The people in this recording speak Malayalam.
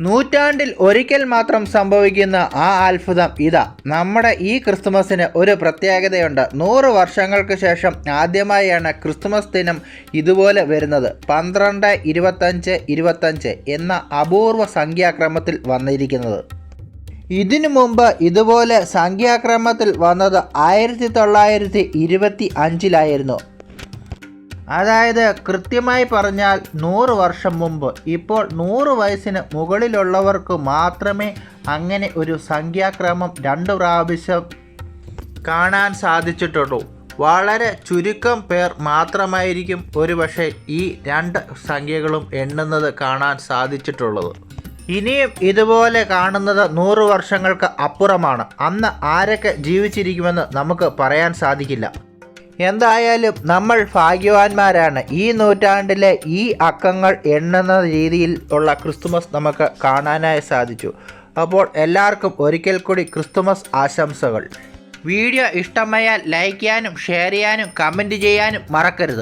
നൂറ്റാണ്ടിൽ ഒരിക്കൽ മാത്രം സംഭവിക്കുന്ന ആ അത്ഭുതം ഇതാ. നമ്മുടെ ഈ ക്രിസ്തുമസിന് ഒരു പ്രത്യേകതയുണ്ട്. 100 വർഷങ്ങൾക്ക് ശേഷം ആദ്യമായാണ് ക്രിസ്തുമസ് ദിനം ഇതുപോലെ വരുന്നത്. 12, 25, 25 എന്ന അപൂർവ സംഖ്യാക്രമത്തിൽ വന്നിരിക്കുന്നത്. ഇതിനു മുമ്പ് ഇതുപോലെ സംഖ്യാക്രമത്തിൽ വന്നത് 1925 അതായത് കൃത്യമായി പറഞ്ഞാൽ 100 വർഷം മുമ്പ്. ഇപ്പോൾ 100 വയസ്സിന് മുകളിലുള്ളവർക്ക് മാത്രമേ അങ്ങനെ ഒരു സംഖ്യാക്രമം 2 പ്രാവശ്യം കാണാൻ സാധിച്ചിട്ടുള്ളൂ. വളരെ ചുരുക്കം പേർ മാത്രമായിരിക്കും ഒരുപക്ഷെ ഈ 2 സംഖ്യകളും എണ്ണുന്നത് കാണാൻ സാധിച്ചിട്ടുള്ളത്. ഇനിയും ഇതുപോലെ കാണുന്നത് 100 വർഷങ്ങൾക്ക് അപ്പുറമാണ്. അന്ന് ആരൊക്കെ ജീവിച്ചിരിക്കുമെന്ന് നമുക്ക് പറയാൻ സാധിക്കില്ല. എന്തായാലും നമ്മൾ ഭാഗ്യവാന്മാരാണ്. ഈ നൂറ്റാണ്ടിലെ ഈ അക്കങ്ങൾ എണ്ണുന്ന രീതിയിൽ ഉള്ള ക്രിസ്തുമസ് നമുക്ക് കാണാനായി സാധിച്ചു. അപ്പോൾ എല്ലാവർക്കും ഒരിക്കൽ കൂടി ക്രിസ്തുമസ് ആശംസകൾ. വീഡിയോ ഇഷ്ടമായാൽ ലൈക്ക് ചെയ്യാനും ഷെയർ ചെയ്യാനും കമൻറ്റ് ചെയ്യാനും മറക്കരുത്.